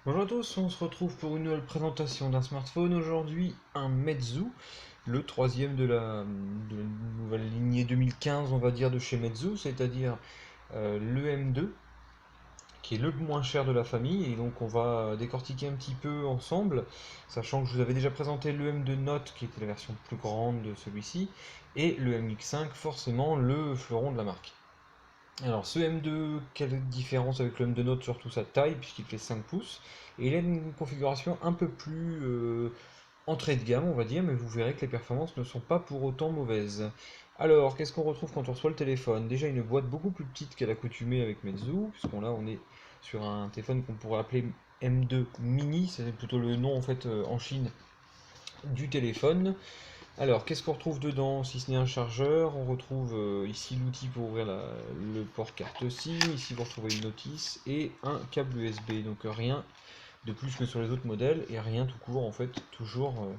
Bonjour à tous, on se retrouve pour une nouvelle présentation d'un smartphone. Aujourd'hui, un Meizu, le troisième de la nouvelle lignée 2015, on va dire, de chez Meizu, c'est-à-dire le M2, qui est le moins cher de la famille. Et donc, on va décortiquer un petit peu ensemble, sachant que je vous avais déjà présenté le M2 Note, qui était la version plus grande de celui-ci, et le MX5, forcément le fleuron de la marque. Alors ce M2, quelle différence avec le M2 Note, surtout sa taille, puisqu'il fait 5 pouces, et il a une configuration un peu plus entrée de gamme, on va dire, mais vous verrez que les performances ne sont pas pour autant mauvaises. Alors, qu'est-ce qu'on retrouve quand on reçoit le téléphone? Déjà une boîte beaucoup plus petite qu'à l'accoutumée avec Meizu, puisqu'on là on est sur un téléphone qu'on pourrait appeler M2 Mini, c'est plutôt le nom en fait en Chine du téléphone. Alors, qu'est-ce qu'on retrouve dedans? Si ce n'est un chargeur, on retrouve ici l'outil pour ouvrir le port carte SIM. Ici, vous retrouvez une notice et un câble USB. Donc, rien de plus que sur les autres modèles et rien tout court, en fait. Toujours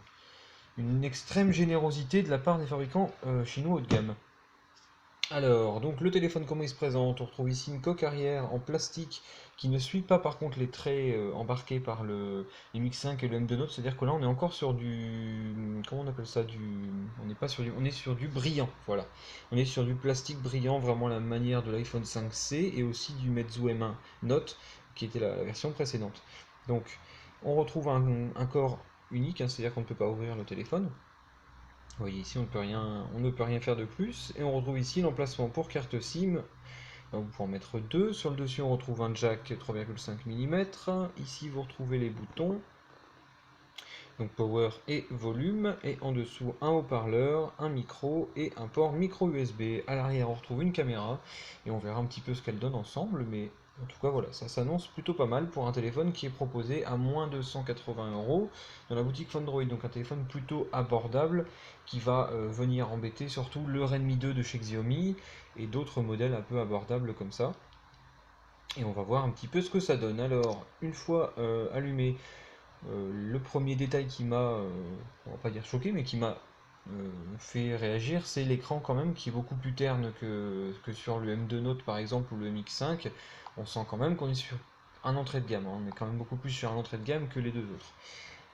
une extrême générosité de la part des fabricants chinois haut de gamme. Alors, donc le téléphone, comment il se présente? On retrouve ici une coque arrière en plastique qui ne suit pas par contre les traits embarqués par le MX5 et le M2 Note, c'est-à-dire que là on est encore sur du... Comment on appelle ça? On n'est pas sur du... On est sur du brillant, voilà. On est sur du plastique brillant, vraiment à la manière de l'iPhone 5C et aussi du Meizu M1 Note, qui était la version précédente. Donc, on retrouve un corps unique, hein, c'est-à-dire qu'on ne peut pas ouvrir le téléphone. Vous voyez ici, on ne peut rien faire de plus. Et on retrouve ici l'emplacement pour carte SIM. Donc, vous pouvez en mettre deux. Sur le dessus, on retrouve un jack 3,5 mm. Ici, vous retrouvez les boutons, donc power et volume. Et en dessous, un haut-parleur, un micro et un port micro USB. À l'arrière, on retrouve une caméra. Et on verra un petit peu ce qu'elle donne ensemble. Mais en tout cas, voilà, ça s'annonce plutôt pas mal pour un téléphone qui est proposé à moins de 180 euros dans la boutique Fandroid. Donc un téléphone plutôt abordable qui va venir embêter surtout le Redmi 2 de chez Xiaomi et d'autres modèles un peu abordables comme ça. Et on va voir un petit peu ce que ça donne. Alors, une fois allumé, le premier détail qui m'a, on va pas dire choqué, mais qui m'a fait réagir, c'est l'écran quand même qui est beaucoup plus terne que sur le M2 Note par exemple ou le MX5. On sent quand même qu'on est sur un entrée de gamme, hein. On est quand même beaucoup plus sur un entrée de gamme que les deux autres.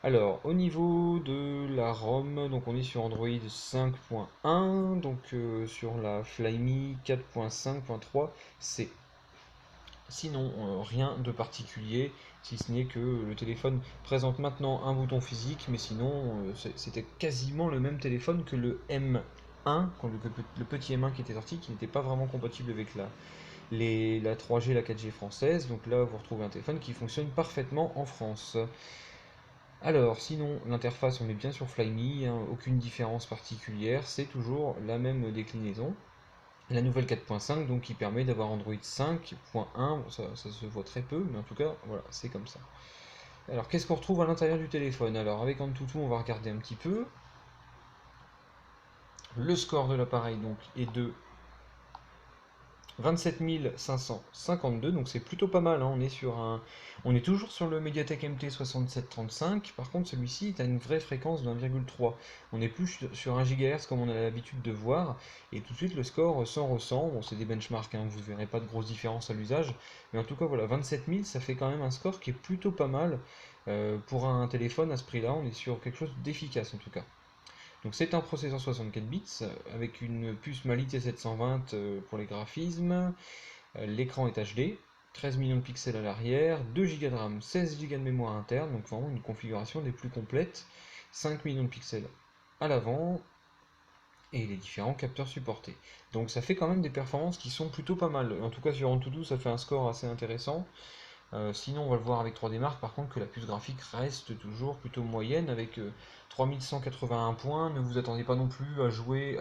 Alors, au niveau de la ROM, donc on est sur Android 5.1, donc sur la Flyme 4.5.3C. Sinon, rien de particulier, si ce n'est que le téléphone présente maintenant un bouton physique, mais sinon, c'était quasiment le même téléphone que le M1, le petit M1 qui était sorti, qui n'était pas vraiment compatible avec la 3G, la 4G française. Donc là, vous retrouvez un téléphone qui fonctionne parfaitement en France. Alors, sinon, l'interface, on est bien sur Flyme, hein, aucune différence particulière, c'est toujours la même déclinaison. La nouvelle 4.5 donc qui permet d'avoir Android 5.1, bon, ça se voit très peu, mais en tout cas, voilà, c'est comme ça. Alors, qu'est-ce qu'on retrouve à l'intérieur du téléphone? Alors, avec AnTuTu, on va regarder un petit peu. Le score de l'appareil donc est de 27 552, donc c'est plutôt pas mal, hein. On est toujours sur le Mediatek MT 6735. Par contre, celui-ci est à une vraie fréquence de 1,3. On n'est plus sur 1 GHz comme on a l'habitude de voir, et tout de suite le score s'en ressent. Bon, c'est des benchmarks, hein, vous ne verrez pas de grosses différences à l'usage, mais en tout cas, voilà, 27 000, ça fait quand même un score qui est plutôt pas mal. Pour un téléphone à ce prix-là, on est sur quelque chose d'efficace en tout cas. Donc c'est un processeur 64 bits avec une puce Mali T720 pour les graphismes. L'écran est HD, 13 millions de pixels à l'arrière, 2 Go de RAM, 16 Go de mémoire interne, donc vraiment une configuration des plus complètes, 5 millions de pixels à l'avant et les différents capteurs supportés. Donc ça fait quand même des performances qui sont plutôt pas mal. En tout cas sur AnTuTu ça fait un score assez intéressant. Sinon, on va le voir avec 3D Mark, par contre, que la puce graphique reste toujours plutôt moyenne avec 3181 points. Ne vous attendez pas non plus à jouer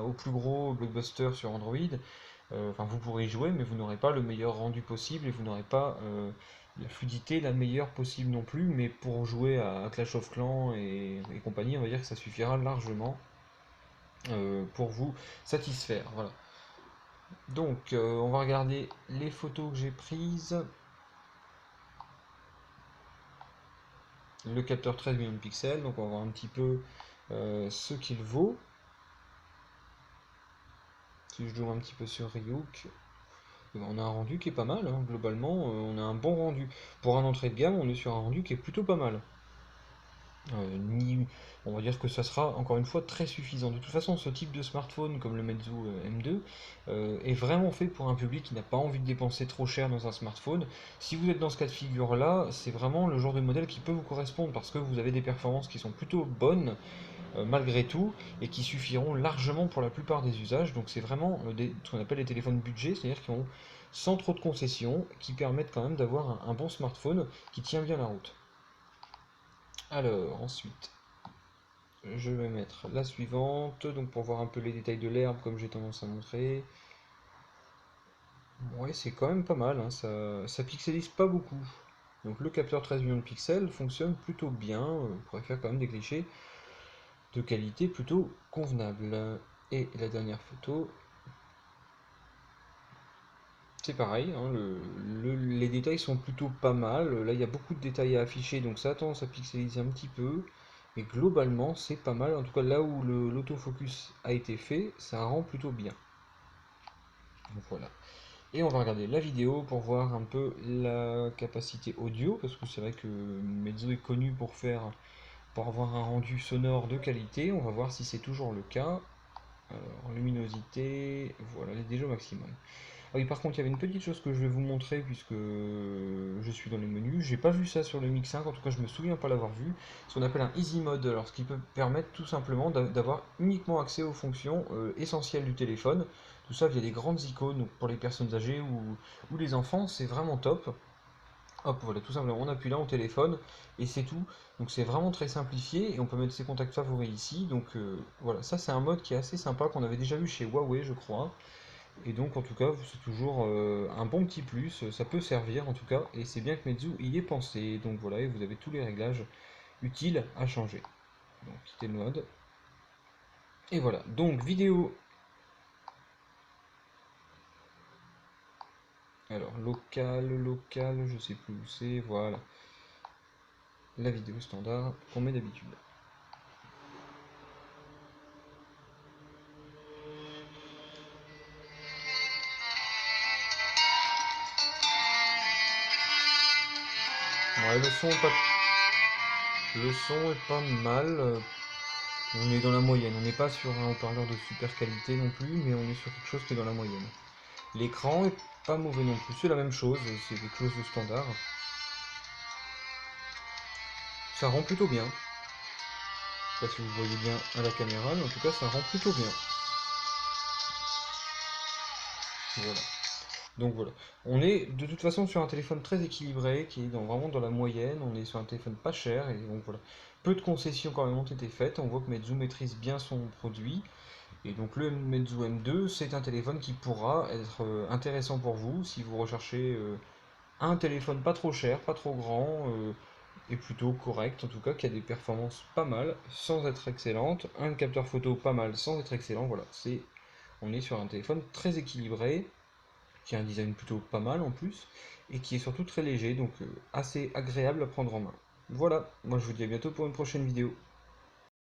au plus gros blockbuster sur Android. Enfin, vous pourrez y jouer, mais vous n'aurez pas le meilleur rendu possible et vous n'aurez pas la fluidité la meilleure possible non plus. Mais pour jouer à Clash of Clans et compagnie, on va dire que ça suffira largement pour vous satisfaire. Voilà. Donc, on va regarder les photos que j'ai prises. Le capteur 13 millions de pixels, donc on va voir un petit peu ce qu'il vaut. Si je joue un petit peu sur Ryuk, eh ben, on a un rendu qui est pas mal, hein. Globalement, on a un bon rendu. Pour un entrée de gamme, on est sur un rendu qui est plutôt pas mal. On va dire que ça sera encore une fois très suffisant. De toute façon, ce type de smartphone comme le Meizu M2 est vraiment fait pour un public qui n'a pas envie de dépenser trop cher dans un smartphone. Si vous êtes dans ce cas de figure-là, c'est vraiment le genre de modèle qui peut vous correspondre parce que vous avez des performances qui sont plutôt bonnes malgré tout et qui suffiront largement pour la plupart des usages. Donc c'est vraiment ce qu'on appelle les téléphones budget, c'est-à-dire qui ont sans trop de concessions, qui permettent quand même d'avoir un bon smartphone qui tient bien la route. Alors ensuite, je vais mettre la suivante, donc pour voir un peu les détails de l'herbe comme j'ai tendance à montrer. Ouais, c'est quand même pas mal, hein, ça pixelise pas beaucoup. Donc le capteur 13 millions de pixels fonctionne plutôt bien, on pourrait faire quand même des clichés de qualité plutôt convenable. Et la dernière photo, c'est pareil, hein, les détails sont plutôt pas mal. Là, il y a beaucoup de détails à afficher, donc ça a tendance à pixeliser un petit peu. Mais globalement, c'est pas mal. En tout cas, là où l'autofocus a été fait, ça rend plutôt bien. Donc voilà. Et on va regarder la vidéo pour voir un peu la capacité audio, parce que c'est vrai que Meizu est connu pour avoir un rendu sonore de qualité. On va voir si c'est toujours le cas. Alors, luminosité, voilà, elle est déjà au maximum. Ah oui, par contre, il y avait une petite chose que je vais vous montrer puisque je suis dans les menus. J'ai pas vu ça sur le Mix 5, en tout cas, je me souviens pas l'avoir vu. Ce qu'on appelle un Easy Mode, alors ce qui peut permettre tout simplement d'avoir uniquement accès aux fonctions essentielles du téléphone. Tout ça via des grandes icônes, donc pour les personnes âgées ou les enfants, c'est vraiment top. Hop, voilà, tout simplement, on appuie là, on téléphone et c'est tout. Donc c'est vraiment très simplifié et on peut mettre ses contacts favoris ici. Donc voilà, ça c'est un mode qui est assez sympa qu'on avait déjà vu chez Huawei, je crois. Et donc en tout cas, c'est toujours un bon petit plus, ça peut servir en tout cas, et c'est bien que Meizu y ait pensé. Donc voilà, et vous avez tous les réglages utiles à changer. Donc quittez le mode. Et voilà, donc vidéo. Alors local, je sais plus où c'est, voilà. La vidéo standard qu'on met d'habitude. Ouais, le son est pas mal. On est dans la moyenne. On n'est pas sur un haut-parleur de super qualité non plus, mais on est sur quelque chose qui est dans la moyenne. L'écran est pas mauvais non plus. C'est la même chose. C'est quelque chose de standard. Ça rend plutôt bien. Je sais pas si vous voyez bien à la caméra, mais en tout cas, ça rend plutôt bien. Voilà. Donc voilà. On est de toute façon sur un téléphone très équilibré, qui est vraiment dans la moyenne. On est sur un téléphone pas cher, et donc voilà. Peu de concessions quand même ont été faites. On voit que Meizu maîtrise bien son produit. Et donc le Meizu M2, c'est un téléphone qui pourra être intéressant pour vous si vous recherchez un téléphone pas trop cher, pas trop grand, et plutôt correct en tout cas, qui a des performances pas mal sans être excellente, un capteur photo pas mal sans être excellent. Voilà, on est sur un téléphone très équilibré, qui a un design plutôt pas mal en plus, et qui est surtout très léger, donc assez agréable à prendre en main. Voilà, moi je vous dis à bientôt pour une prochaine vidéo.